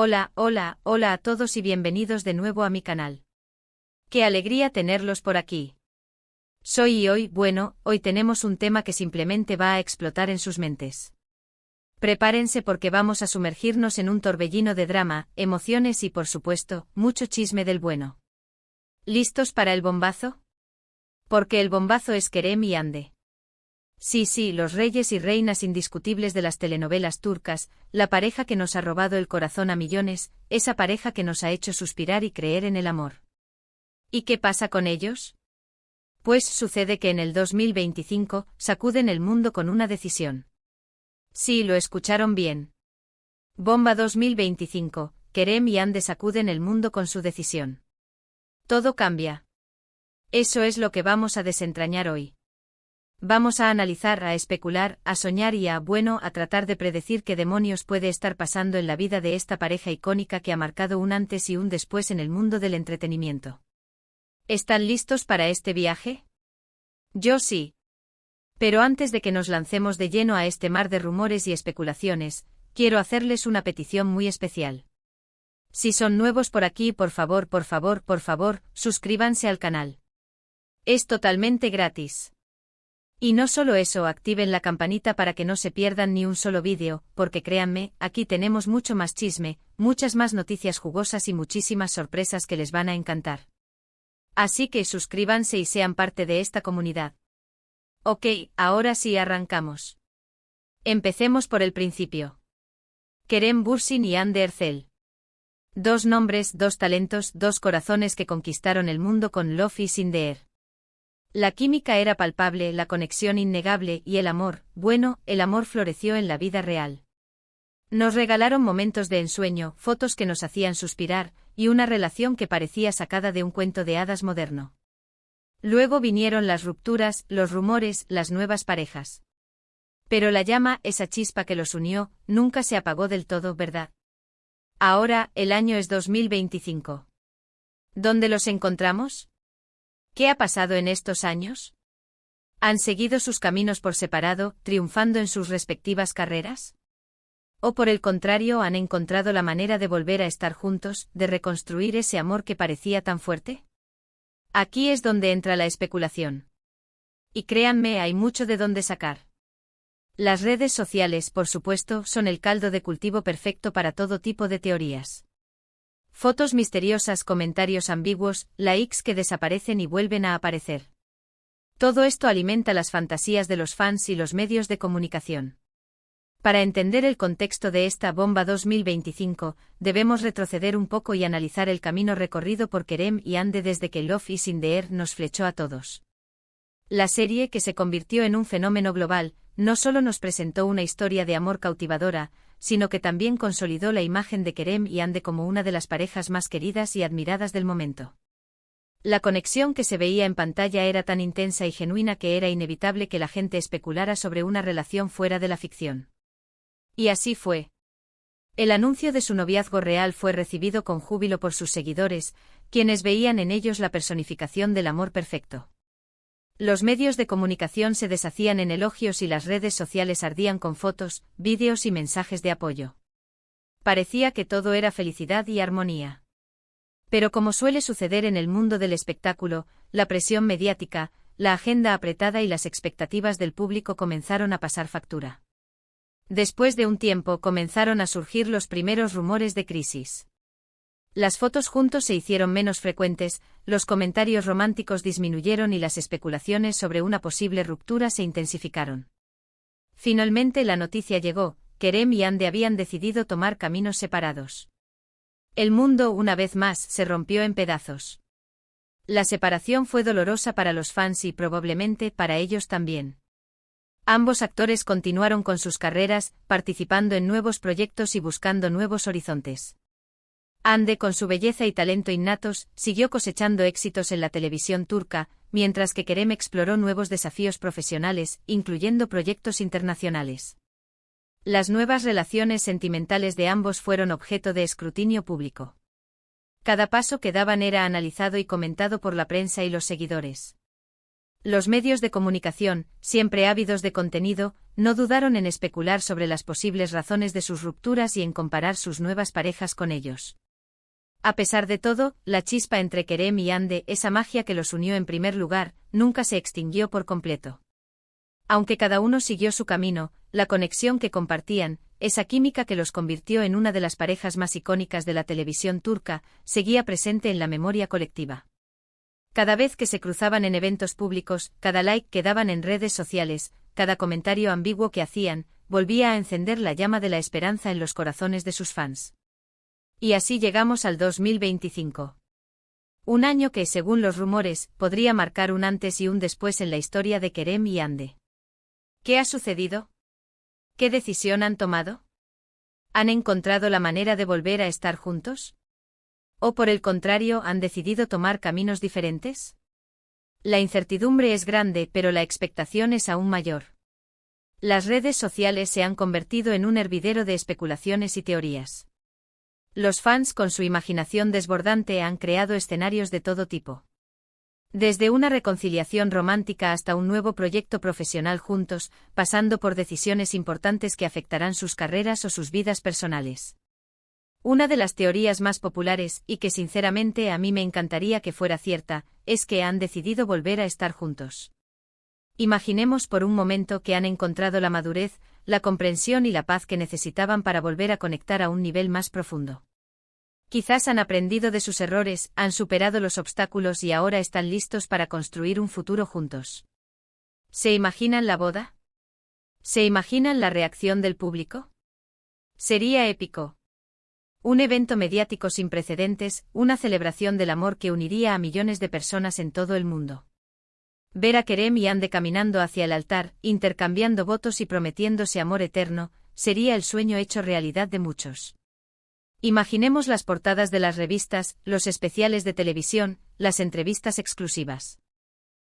Hola, hola, hola a todos y bienvenidos de nuevo a mi canal. ¡Qué alegría tenerlos por aquí! Hoy tenemos un tema que simplemente va a explotar en sus mentes. Prepárense porque vamos a sumergirnos en un torbellino de drama, emociones y por supuesto, mucho chisme del bueno. ¿Listos para el bombazo? Porque el bombazo es Kerem y Hande. Sí, los reyes y reinas indiscutibles de las telenovelas turcas, la pareja que nos ha robado el corazón a millones, esa pareja que nos ha hecho suspirar y creer en el amor. ¿Y qué pasa con ellos? Pues sucede que en el 2025 sacuden el mundo con una decisión. Sí, lo escucharon bien. Bomba 2025, Kerem y Hande sacuden el mundo con su decisión. Todo cambia. Eso es lo que vamos a desentrañar hoy. Vamos a analizar, a especular, a soñar y a tratar de predecir qué demonios puede estar pasando en la vida de esta pareja icónica que ha marcado un antes y un después en el mundo del entretenimiento. ¿Están listos para este viaje? Yo sí. Pero antes de que nos lancemos de lleno a este mar de rumores y especulaciones, quiero hacerles una petición muy especial. Si son nuevos por aquí, por favor, suscríbanse al canal. Es totalmente gratis. Y no solo eso, activen la campanita para que no se pierdan ni un solo vídeo, porque créanme, aquí tenemos mucho más chisme, muchas más noticias jugosas y muchísimas sorpresas que les van a encantar. Así que suscríbanse y sean parte de esta comunidad. Ok, ahora sí arrancamos. Empecemos por el principio. Kerem Bürsin y Hande Erçel. Dos nombres, dos talentos, dos corazones que conquistaron el mundo con Love is in the air. La química era palpable, la conexión innegable y el amor floreció en la vida real. Nos regalaron momentos de ensueño, fotos que nos hacían suspirar, y una relación que parecía sacada de un cuento de hadas moderno. Luego vinieron las rupturas, los rumores, las nuevas parejas. Pero la llama, esa chispa que los unió, nunca se apagó del todo, ¿verdad? Ahora, el año es 2025. ¿Dónde los encontramos? ¿Qué ha pasado en estos años? ¿Han seguido sus caminos por separado, triunfando en sus respectivas carreras? ¿O por el contrario han encontrado la manera de volver a estar juntos, de reconstruir ese amor que parecía tan fuerte? Aquí es donde entra la especulación. Y créanme, hay mucho de dónde sacar. Las redes sociales, por supuesto, son el caldo de cultivo perfecto para todo tipo de teorías. Fotos misteriosas, comentarios ambiguos, likes que desaparecen y vuelven a aparecer. Todo esto alimenta las fantasías de los fans y los medios de comunicación. Para entender el contexto de esta bomba 2025, debemos retroceder un poco y analizar el camino recorrido por Kerem y Hande desde que Love is in the air nos flechó a todos. La serie, que se convirtió en un fenómeno global, no solo nos presentó una historia de amor cautivadora, sino que también consolidó la imagen de Kerem y Hande como una de las parejas más queridas y admiradas del momento. La conexión que se veía en pantalla era tan intensa y genuina que era inevitable que la gente especulara sobre una relación fuera de la ficción. Y así fue. El anuncio de su noviazgo real fue recibido con júbilo por sus seguidores, quienes veían en ellos la personificación del amor perfecto. Los medios de comunicación se deshacían en elogios y las redes sociales ardían con fotos, vídeos y mensajes de apoyo. Parecía que todo era felicidad y armonía. Pero como suele suceder en el mundo del espectáculo, la presión mediática, la agenda apretada y las expectativas del público comenzaron a pasar factura. Después de un tiempo comenzaron a surgir los primeros rumores de crisis. Las fotos juntos se hicieron menos frecuentes, los comentarios románticos disminuyeron y las especulaciones sobre una posible ruptura se intensificaron. Finalmente la noticia llegó: Kerem y Hande habían decidido tomar caminos separados. El mundo, una vez más, se rompió en pedazos. La separación fue dolorosa para los fans y probablemente para ellos también. Ambos actores continuaron con sus carreras, participando en nuevos proyectos y buscando nuevos horizontes. Hande, con su belleza y talento innatos, siguió cosechando éxitos en la televisión turca, mientras que Kerem exploró nuevos desafíos profesionales, incluyendo proyectos internacionales. Las nuevas relaciones sentimentales de ambos fueron objeto de escrutinio público. Cada paso que daban era analizado y comentado por la prensa y los seguidores. Los medios de comunicación, siempre ávidos de contenido, no dudaron en especular sobre las posibles razones de sus rupturas y en comparar sus nuevas parejas con ellos. A pesar de todo, la chispa entre Kerem y Hande, esa magia que los unió en primer lugar, nunca se extinguió por completo. Aunque cada uno siguió su camino, la conexión que compartían, esa química que los convirtió en una de las parejas más icónicas de la televisión turca, seguía presente en la memoria colectiva. Cada vez que se cruzaban en eventos públicos, cada like que daban en redes sociales, cada comentario ambiguo que hacían, volvía a encender la llama de la esperanza en los corazones de sus fans. Y así llegamos al 2025. Un año que, según los rumores, podría marcar un antes y un después en la historia de Kerem y Hande. ¿Qué ha sucedido? ¿Qué decisión han tomado? ¿Han encontrado la manera de volver a estar juntos? ¿O por el contrario, han decidido tomar caminos diferentes? La incertidumbre es grande, pero la expectación es aún mayor. Las redes sociales se han convertido en un hervidero de especulaciones y teorías. Los fans, con su imaginación desbordante, han creado escenarios de todo tipo. Desde una reconciliación romántica hasta un nuevo proyecto profesional juntos, pasando por decisiones importantes que afectarán sus carreras o sus vidas personales. Una de las teorías más populares, y que sinceramente a mí me encantaría que fuera cierta, es que han decidido volver a estar juntos. Imaginemos por un momento que han encontrado la madurez, la comprensión y la paz que necesitaban para volver a conectar a un nivel más profundo. Quizás han aprendido de sus errores, han superado los obstáculos y ahora están listos para construir un futuro juntos. ¿Se imaginan la boda? ¿Se imaginan la reacción del público? Sería épico. Un evento mediático sin precedentes, una celebración del amor que uniría a millones de personas en todo el mundo. Ver a Kerem y Hande caminando hacia el altar, intercambiando votos y prometiéndose amor eterno, sería el sueño hecho realidad de muchos. Imaginemos las portadas de las revistas, los especiales de televisión, las entrevistas exclusivas.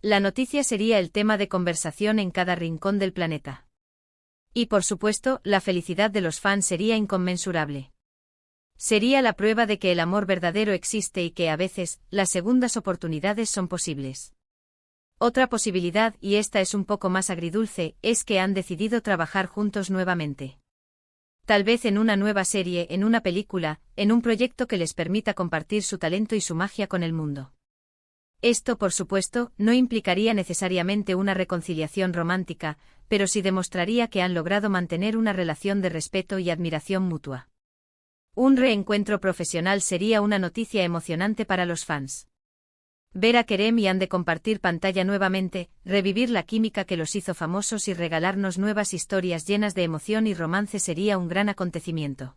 La noticia sería el tema de conversación en cada rincón del planeta. Y por supuesto, la felicidad de los fans sería inconmensurable. Sería la prueba de que el amor verdadero existe y que a veces, las segundas oportunidades son posibles. Otra posibilidad, y esta es un poco más agridulce, es que han decidido trabajar juntos nuevamente. Tal vez en una nueva serie, en una película, en un proyecto que les permita compartir su talento y su magia con el mundo. Esto, por supuesto, no implicaría necesariamente una reconciliación romántica, pero sí demostraría que han logrado mantener una relación de respeto y admiración mutua. Un reencuentro profesional sería una noticia emocionante para los fans. Ver a Kerem y Hande compartir pantalla nuevamente, revivir la química que los hizo famosos y regalarnos nuevas historias llenas de emoción y romance sería un gran acontecimiento.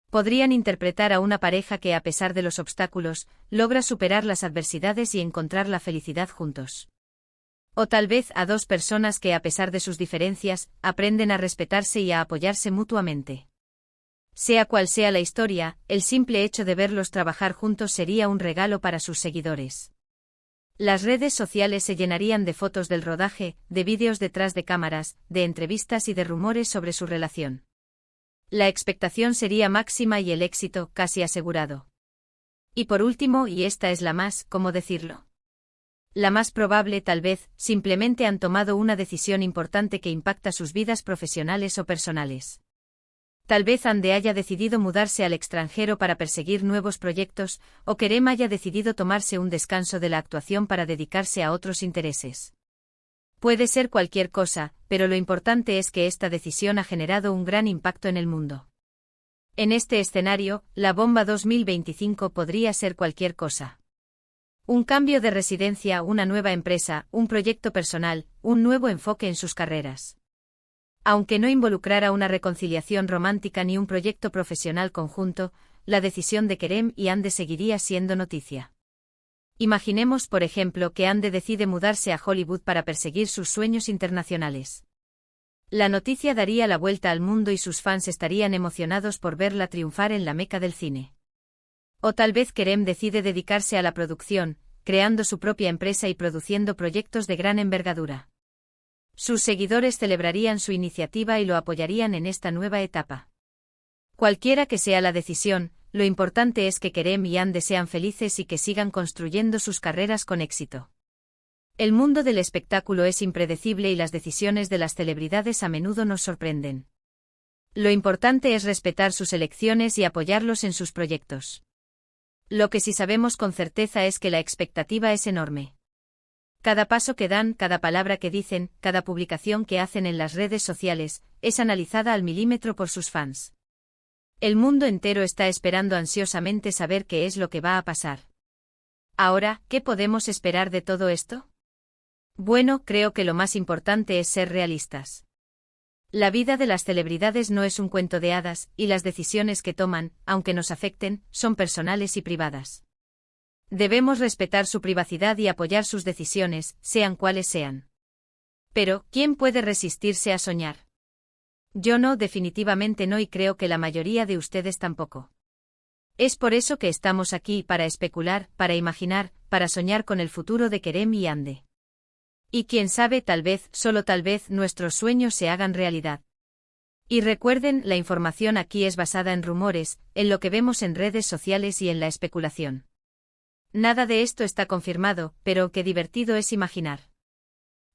Podrían interpretar a una pareja que, a pesar de los obstáculos, logra superar las adversidades y encontrar la felicidad juntos. O tal vez a dos personas que, a pesar de sus diferencias, aprenden a respetarse y a apoyarse mutuamente. Sea cual sea la historia, el simple hecho de verlos trabajar juntos sería un regalo para sus seguidores. Las redes sociales se llenarían de fotos del rodaje, de vídeos detrás de cámaras, de entrevistas y de rumores sobre su relación. La expectación sería máxima y el éxito casi asegurado. Y por último, y esta es la más, ¿cómo decirlo? La más probable, tal vez, simplemente han tomado una decisión importante que impacta sus vidas profesionales o personales. Tal vez Hande haya decidido mudarse al extranjero para perseguir nuevos proyectos, o Kerem haya decidido tomarse un descanso de la actuación para dedicarse a otros intereses. Puede ser cualquier cosa, pero lo importante es que esta decisión ha generado un gran impacto en el mundo. En este escenario, la bomba 2025 podría ser cualquier cosa. Un cambio de residencia, una nueva empresa, un proyecto personal, un nuevo enfoque en sus carreras. Aunque no involucrara una reconciliación romántica ni un proyecto profesional conjunto, la decisión de Kerem y Hande seguiría siendo noticia. Imaginemos, por ejemplo, que Hande decide mudarse a Hollywood para perseguir sus sueños internacionales. La noticia daría la vuelta al mundo y sus fans estarían emocionados por verla triunfar en la meca del cine. O tal vez Kerem decide dedicarse a la producción, creando su propia empresa y produciendo proyectos de gran envergadura. Sus seguidores celebrarían su iniciativa y lo apoyarían en esta nueva etapa. Cualquiera que sea la decisión, lo importante es que Kerem y Hande sean felices y que sigan construyendo sus carreras con éxito. El mundo del espectáculo es impredecible y las decisiones de las celebridades a menudo nos sorprenden. Lo importante es respetar sus elecciones y apoyarlos en sus proyectos. Lo que sí sabemos con certeza es que la expectativa es enorme. Cada paso que dan, cada palabra que dicen, cada publicación que hacen en las redes sociales, es analizada al milímetro por sus fans. El mundo entero está esperando ansiosamente saber qué es lo que va a pasar. Ahora, ¿qué podemos esperar de todo esto? Bueno, creo que lo más importante es ser realistas. La vida de las celebridades no es un cuento de hadas, y las decisiones que toman, aunque nos afecten, son personales y privadas. Debemos respetar su privacidad y apoyar sus decisiones, sean cuales sean. Pero, ¿quién puede resistirse a soñar? Yo no, definitivamente no, y creo que la mayoría de ustedes tampoco. Es por eso que estamos aquí, para especular, para imaginar, para soñar con el futuro de Kerem y Ande. Y quién sabe, tal vez, solo tal vez, nuestros sueños se hagan realidad. Y recuerden, la información aquí es basada en rumores, en lo que vemos en redes sociales y en la especulación. Nada de esto está confirmado, pero qué divertido es imaginar.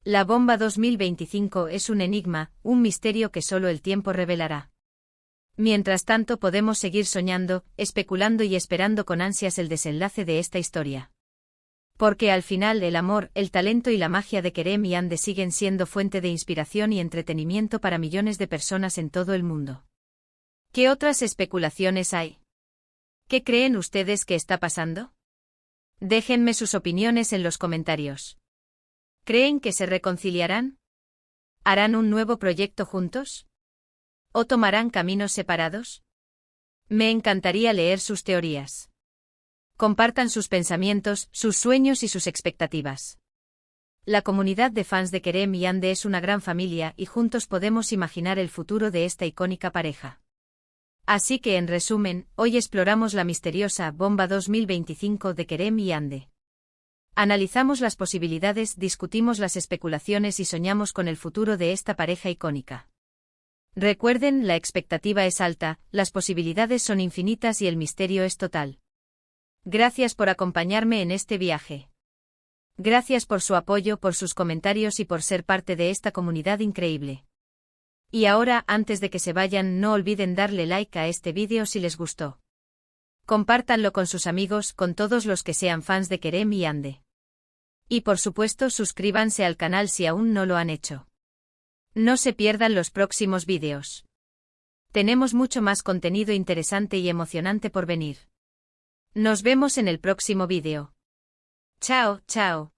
La bomba 2025 es un enigma, un misterio que solo el tiempo revelará. Mientras tanto podemos seguir soñando, especulando y esperando con ansias el desenlace de esta historia. Porque al final el amor, el talento y la magia de Kerem y Ande siguen siendo fuente de inspiración y entretenimiento para millones de personas en todo el mundo. ¿Qué otras especulaciones hay? ¿Qué creen ustedes que está pasando? Déjenme sus opiniones en los comentarios. ¿Creen que se reconciliarán? ¿Harán un nuevo proyecto juntos? ¿O tomarán caminos separados? Me encantaría leer sus teorías. Compartan sus pensamientos, sus sueños y sus expectativas. La comunidad de fans de Kerem y Ande es una gran familia y juntos podemos imaginar el futuro de esta icónica pareja. Así que en resumen, hoy exploramos la misteriosa bomba 2025 de Kerem y Ande. Analizamos las posibilidades, discutimos las especulaciones y soñamos con el futuro de esta pareja icónica. Recuerden, la expectativa es alta, las posibilidades son infinitas y el misterio es total. Gracias por acompañarme en este viaje. Gracias por su apoyo, por sus comentarios y por ser parte de esta comunidad increíble. Y ahora, antes de que se vayan, no olviden darle like a este vídeo si les gustó. Compártanlo con sus amigos, con todos los que sean fans de Kerem y Ande. Y por supuesto, suscríbanse al canal si aún no lo han hecho. No se pierdan los próximos vídeos. Tenemos mucho más contenido interesante y emocionante por venir. Nos vemos en el próximo vídeo. Chao, chao.